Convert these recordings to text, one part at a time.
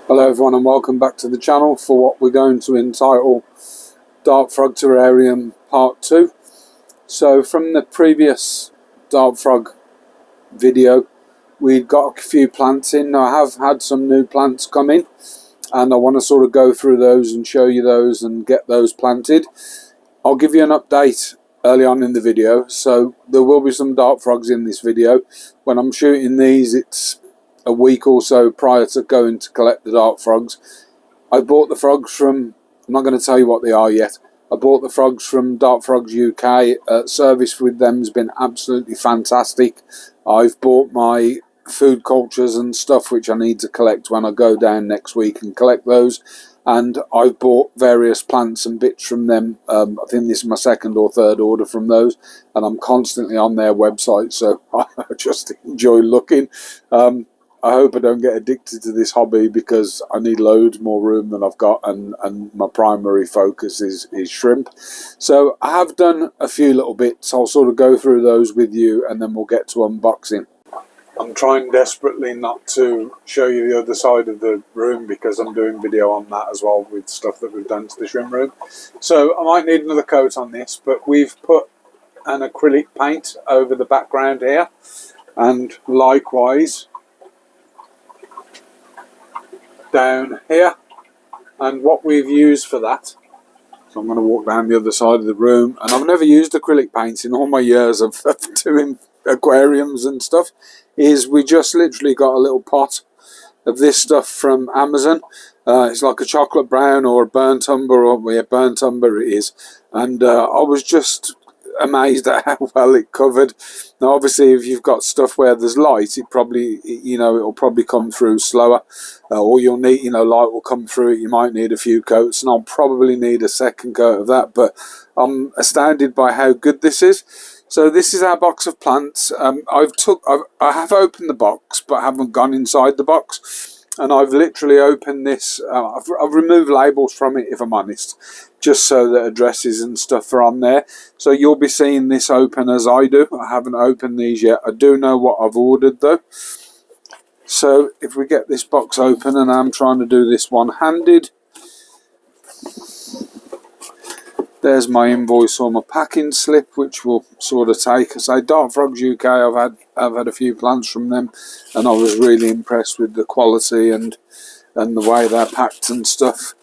Hello everyone and welcome back to the channel for what we're going to entitle Dart Frog Terrarium Part 2. So from the previous Dart Frog video we've got a few plants in. I have had some new plants come in and I want to sort of go through those and show you those and get those planted. I'll give you an update early on in the video, so there will be some dart frogs in this video. When I'm shooting these, it's a week or so prior to going to collect the dart frogs. I bought the frogs from, I'm not going to tell you what they are yet. I bought the frogs from Dart Frogs UK. Service with them has been absolutely fantastic. I've bought my food cultures and stuff which I need to collect when I go down next week and collect those. And I've bought various plants and bits from them. I think this is my second or third order from those, and I'm constantly on their website, so I just enjoy looking. I hope I don't get addicted to this hobby because I need loads more room than I've got, and my primary focus is shrimp. So I have done a few little bits. I'll sort of go through those with you and then we'll get to unboxing. I'm trying desperately not to show you the other side of the room because I'm doing video on that as well with stuff that we've done to the shrimp room. So I might need another coat on this, but we've put an acrylic paint over the background here, and likewise down here. And what we've used for that, so I'm going to walk down the other side of the room, and I've never used acrylic paints in all my years of doing aquariums and stuff, is we just literally got a little pot of this stuff from Amazon. It's like a chocolate brown or a burnt umber, or yeah, burnt umber it is, and I was just amazed at how well it covered. Now obviously if you've got stuff where there's light, it probably, you know, it'll probably come through slower, or you'll need, you know, light will come through it. You might need a few coats, and I'll probably need a second coat of that, but I'm astounded by how good this is. So this is our box of plants. I have opened the box but haven't gone inside the box, and I've literally opened this. I've removed labels from it, if I'm honest, just so that addresses and stuff are on there. So you'll be seeing this open as I do. I haven't opened these yet. I do know what I've ordered though. So if we get this box open, and I'm trying to do this one-handed. There's my invoice or my packing slip, which will sort of take us. Dart Frogs UK, I've had a few plants from them, and I was really impressed with the quality and the way they're packed and stuff.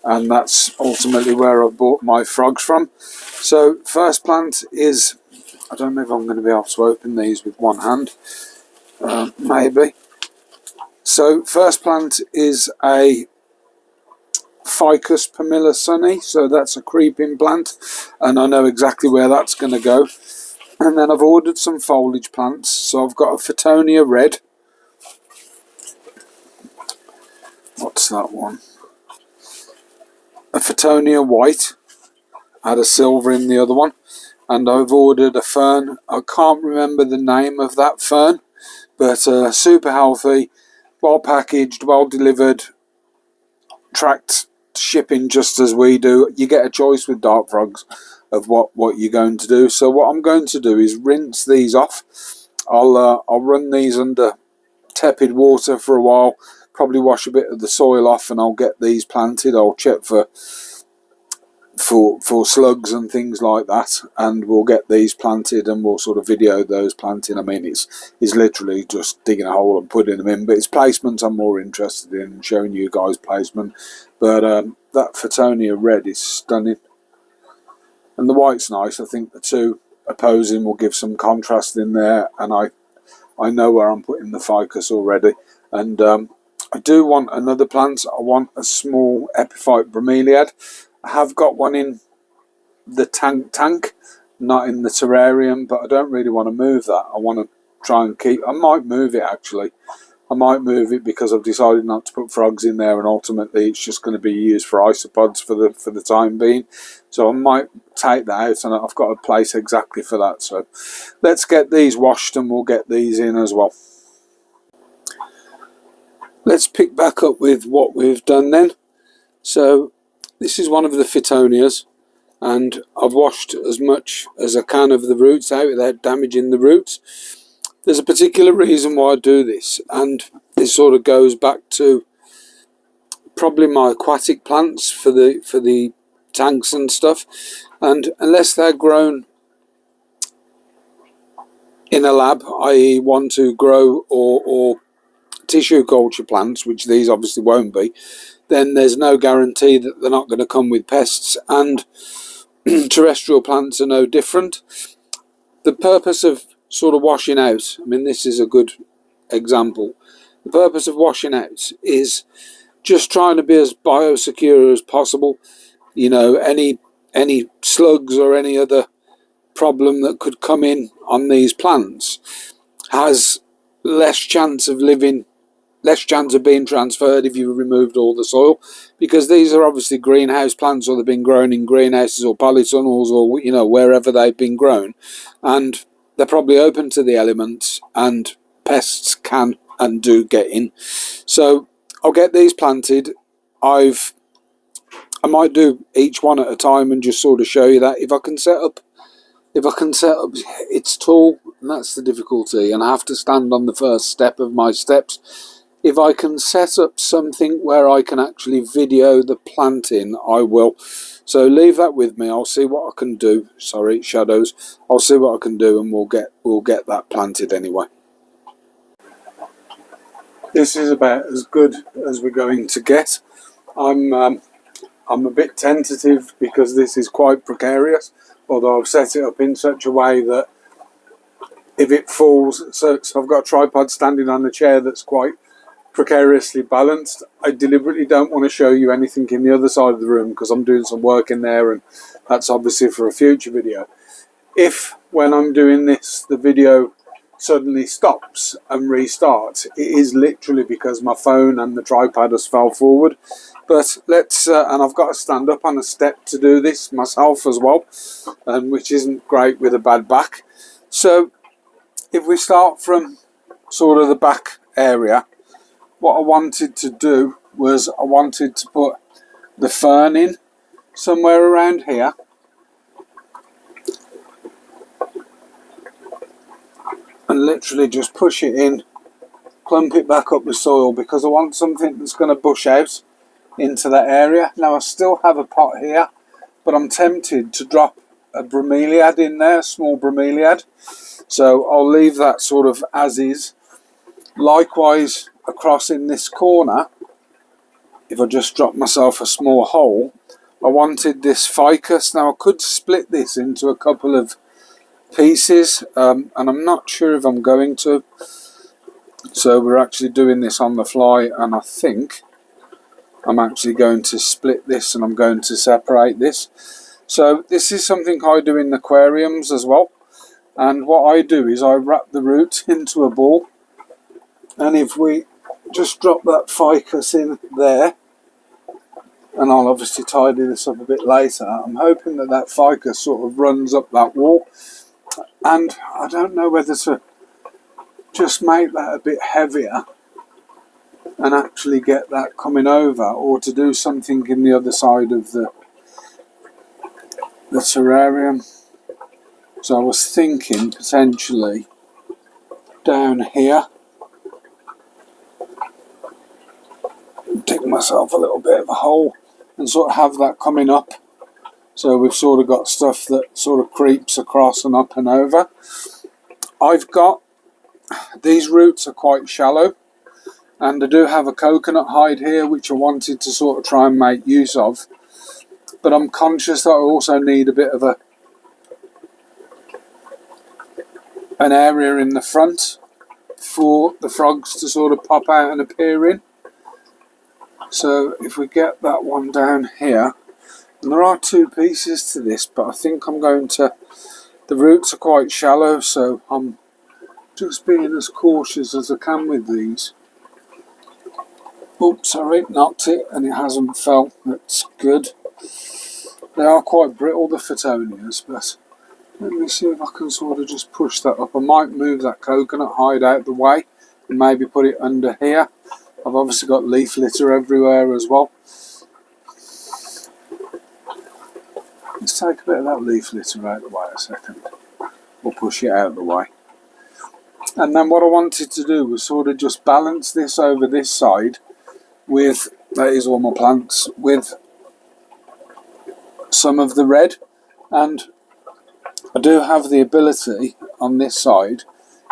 And that's ultimately where I bought my frogs from. So first plant is, I don't know if I'm going to be able to open these with one hand, maybe. So first plant is a Ficus Pamela Sunny, so that's a creeping plant, and I know exactly where that's going to go. And then I've ordered some foliage plants, so I've got a Fittonia Red. What's that one? A Fittonia White. I had a silver in the other one. And I've ordered a fern. I can't remember the name of that fern, but super healthy, well packaged, well delivered, tracked shipping just as we do. You get a choice with dart frogs of what you're going to do. So what I'm going to do is rinse these off. I'll run these under tepid water for a while, probably wash a bit of the soil off, and I'll get these planted. I'll check for slugs and things like that, and we'll get these planted, and we'll sort of video those planting. I mean, it's literally just digging a hole and putting them in, but it's placement I'm more interested in, showing you guys placement. But that Fittonia Red is stunning, and the white's nice. I think the two opposing will give some contrast in there, and I know where I'm putting the ficus already. And I do want another plant. I want a small epiphyte bromeliad. I have got one in the tank, not in the terrarium, but I don't really want to move that. I want to try and keep, I might move it actually. I might move it because I've decided not to put frogs in there, and ultimately it's just going to be used for isopods for the time being. So I might take that out, and I've got a place exactly for that. So let's get these washed and we'll get these in as well. Let's pick back up with what we've done then. So this is one of the Fittonias, and I've washed as much as I can of the roots out without damaging the roots. There's a particular reason why I do this, and this sort of goes back to probably my aquatic plants for the tanks and stuff, and unless they're grown in a lab, i.e. want to grow or tissue culture plants, which these obviously won't be, then there's no guarantee that they're not going to come with pests, and terrestrial plants are no different. The purpose of sort of washing out, I mean, this is a good example. The purpose of washing out is just trying to be as biosecure as possible. You know, any slugs or any other problem that could come in on these plants has less chance of being transferred if you removed all the soil, because these are obviously greenhouse plants, or they've been grown in greenhouses or polytunnels, or you know, wherever they've been grown, and they're probably open to the elements, and pests can and do get in. So I'll get these planted. I might do each one at a time and just sort of show you that. If I can set up, it's tall, and that's the difficulty, and I have to stand on the first step of my steps. If I can set up something where I can actually video the planting, I will. So leave that with me. I'll see what I can do. Sorry, shadows. I'll see what I can do, and we'll get that planted anyway. This is about as good as we're going to get. I'm a bit tentative because this is quite precarious, although I've set it up in such a way that if it falls, so I've got a tripod standing on a chair that's quite precariously balanced. I deliberately don't want to show you anything in the other side of the room because I'm doing some work in there, and that's obviously for a future video. If when I'm doing this the video suddenly stops and restarts, it is literally because my phone and the tripod has fell forward. But let's and I've got to stand up on a step to do this myself as well, which isn't great with a bad back. So if we start from sort of the back area, what I wanted to do was I wanted to put the fern in somewhere around here. And literally just push it in, clump it back up with soil, because I want something that's going to bush out into that area. Now I still have a pot here, but I'm tempted to drop a bromeliad in there, a small bromeliad. So I'll leave that sort of as is. Likewise, across in this corner, if I just drop myself a small hole, I wanted this ficus. Now I could split this into a couple of pieces, and I'm not sure if I'm going to. So we're actually doing this on the fly, and I think I'm actually going to split this, and I'm going to separate this. So this is something I do in aquariums as well, and what I do is I wrap the root into a ball, and if we just drop that ficus in there, and I'll obviously tidy this up a bit later, I'm hoping that that ficus sort of runs up that wall. And I don't know whether to just make that a bit heavier and actually get that coming over, or to do something in the other side of the terrarium. So I was thinking potentially down here, dig myself a little bit of a hole and sort of have that coming up. So we've sort of got stuff that sort of creeps across and up and over. I've got, these roots are quite shallow, and I do have a coconut hide here which I wanted to sort of try and make use of. But I'm conscious that I also need a bit of an area in the front for the frogs to sort of pop out and appear in. So if we get that one down here, and there are two pieces to this, but I think I'm going to, the roots are quite shallow, so I'm just being as cautious as I can with these. Oops, sorry, knocked it and it hasn't fell. That's good. They are quite brittle, the Phtonias, but let me see if I can sort of just push that up. I might move that coconut hide out the way and maybe put it under here. I've obviously got leaf litter everywhere as well. Let's take a bit of that leaf litter out of the way a second. We'll push it out of the way. And then what I wanted to do was sort of just balance this over this side with that is all my plants with some of the red, and I do have the ability on this side,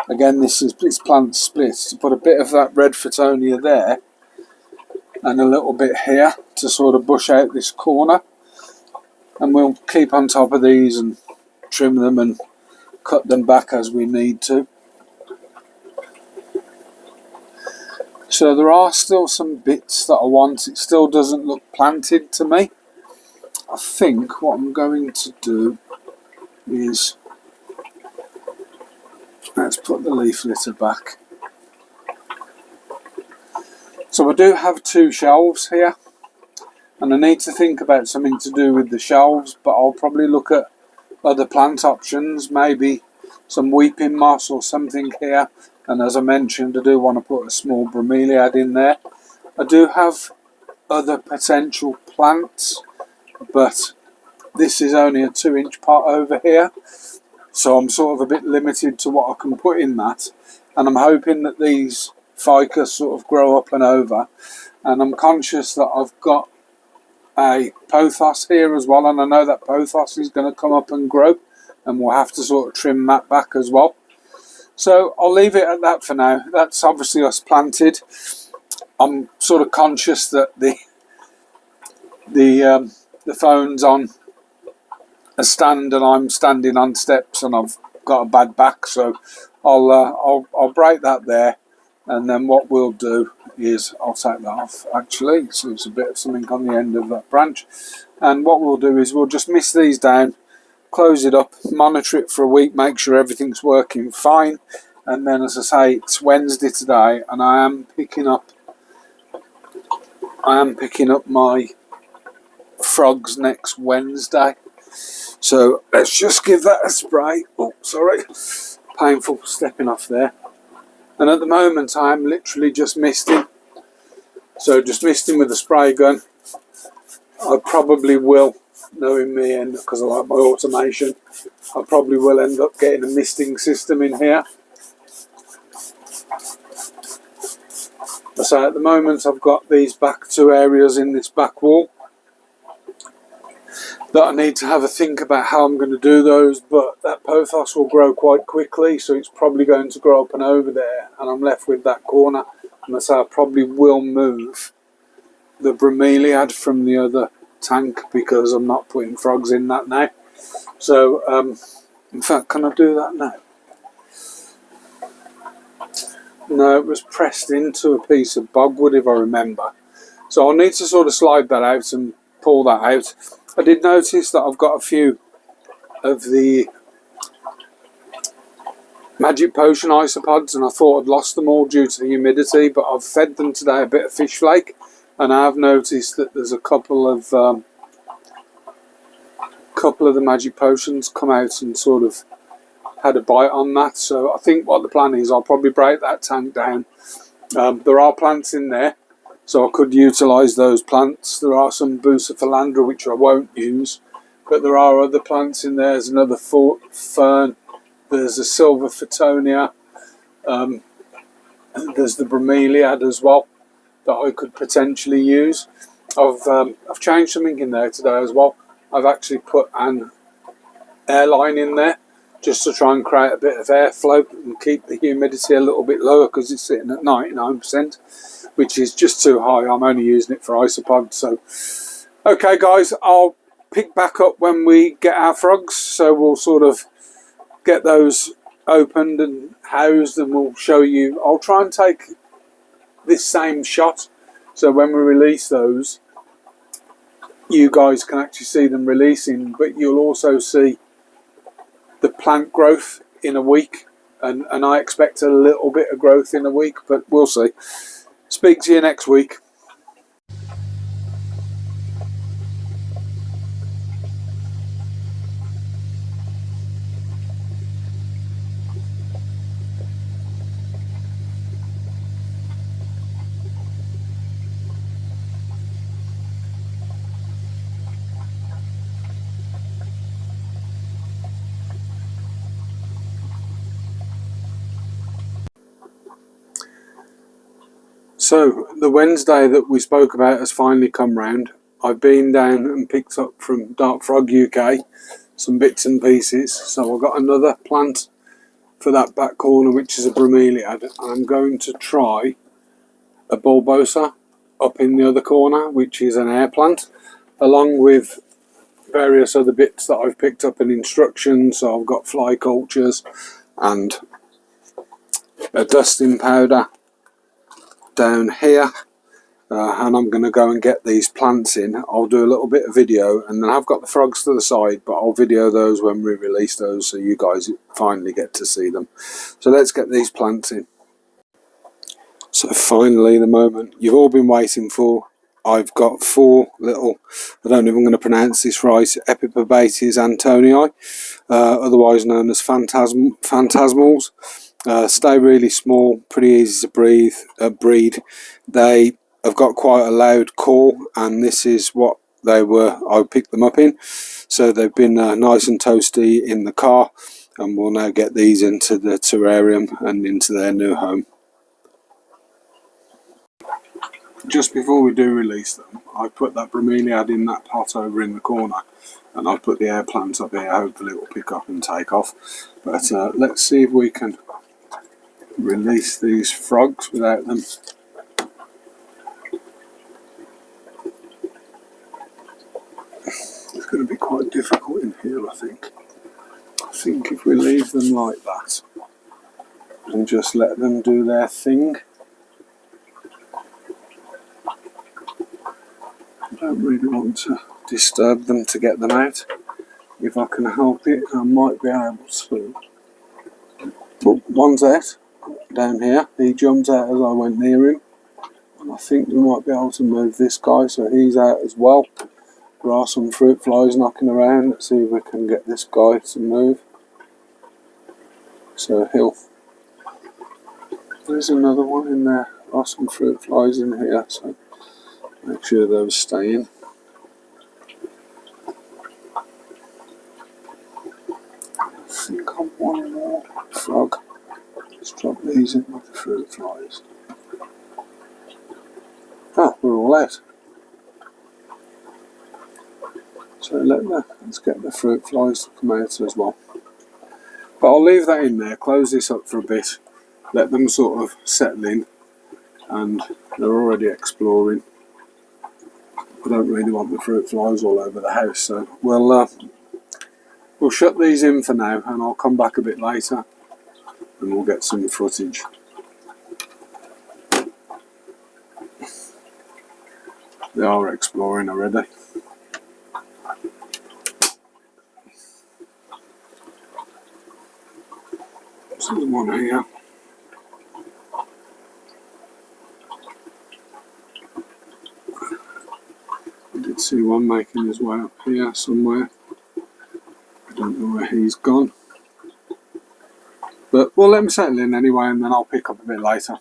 again this plant splits, to put a bit of that red Fittonia there and a little bit here to sort of bush out this corner, and we'll keep on top of these and trim them and cut them back as we need to. So there are still some bits that I want. It still doesn't look planted to me. I think what I'm going to do is, let's put the leaf litter back. So I do have 2 shelves here, and I need to think about something to do with the shelves, but I'll probably look at other plant options, maybe some weeping moss or something here. And as I mentioned, I do want to put a small bromeliad in there. I do have other potential plants, but this is only a 2-inch pot over here, so I'm sort of a bit limited to what I can put in that. And I'm hoping that these ficus sort of grow up and over. And I'm conscious that I've got a pothos here as well, and I know that pothos is going to come up and grow, and we'll have to sort of trim that back as well. So I'll leave it at that for now. That's obviously us planted. I'm sort of conscious that the phone's on a stand and I'm standing on steps and I've got a bad back, so I'll break that there, and then what we'll do is I'll take that off actually, so it's a bit of something on the end of that branch, and what we'll do is we'll just mist these down, close it up, monitor it for a week, make sure everything's working fine, and then as I say, it's Wednesday today and I am picking up my frogs next Wednesday. So let's just give that a spray. Oh, sorry, painful stepping off there. And at the moment I'm literally just misting. So just misting with a spray gun. I probably will, knowing me, and because I like my automation, I probably will end up getting a misting system in here. So at the moment I've got these back 2 areas in this back wall that I need to have a think about how I'm going to do those, but that pothos will grow quite quickly, so it's probably going to grow up and over there, and I'm left with that corner. And so I probably will move the bromeliad from the other tank because I'm not putting frogs in that now. So in fact, can I do that now? No, it was pressed into a piece of bogwood if I remember, so I'll need to sort of slide that out and pull that out. I did notice that I've got a few of the magic potion isopods and I thought I'd lost them all due to the humidity, but I've fed them today a bit of fish flake, and I have noticed that there's a couple of the magic potions come out and sort of had a bite on that. So I think what the plan is, I'll probably break that tank down. There are plants in there, so I could utilise those plants. There are some Bucephalandra which I won't use, but there are other plants in there. There's another fern, there's a silver Fittonia, and there's the bromeliad as well that I could potentially use. I've changed something in there today as well. I've actually put an airline in there just to try and create a bit of airflow and keep the humidity a little bit lower, because it's sitting at 99%, which is just too high. I'm only using it for isopods. So okay guys, I'll pick back up when we get our frogs, so we'll sort of get those opened and housed and we'll show you. I'll try and take this same shot, so when we release those you guys can actually see them releasing, but you'll also see the plant growth in a week, and I expect a little bit of growth in a week, but we'll see. Speak to you next week. So the Wednesday that we spoke about has finally come round. I've been down and picked up from Dark Frog UK some bits and pieces. So I've got another plant for that back corner, which is a bromeliad. I'm going to try a bulbosa up in the other corner, which is an air plant, along with various other bits that I've picked up in instructions. So I've got fly cultures and a dusting powder down here, and I'm going to go and get these plants in. I'll do a little bit of video, and then I've got the frogs to the side, but I'll video those when we release those so you guys finally get to see them. So let's get these plants in. So finally, the moment you've all been waiting for. I've got 4 little, I don't know if I'm going to pronounce this right, Epipobates antonii, otherwise known as phantasmals. Stay really small, pretty easy to breed. They have got quite a loud call, and this is what they were. I picked them up in, so they've been nice and toasty in the car, and we'll now get these into the terrarium and into their new home. Just before we do release them, I put that bromeliad in that pot over in the corner, and I'll put the air plant up here. Hopefully it will pick up and take off. But let's see if we can release these frogs without them. It's going to be quite difficult in here, I think. I think if we leave them like that and just let them do their thing. I don't really want to disturb them to get them out. If I can help it, I might be able to. But one's out down here. He jumped out as I went near him, and I think we might be able to move this guy, so he's out as well. There are some fruit flies knocking around. Let's see if we can get this guy to move. So there's another one in there. There are some fruit flies in here, so make sure those stay in. I think I'm one more frog. Let's drop these in with the fruit flies. Ah, we're all out. So let's get the fruit flies to come out as well. But I'll leave that in there, close this up for a bit, let them sort of settle in, and they're already exploring. I don't really want the fruit flies all over the house, so we'll shut these in for now, and I'll come back a bit later and we'll get some footage. They are exploring already. So there's one here. I did see one making his way up here somewhere. I don't know where he's gone. But we'll let him settle in anyway, and then I'll pick up a bit later.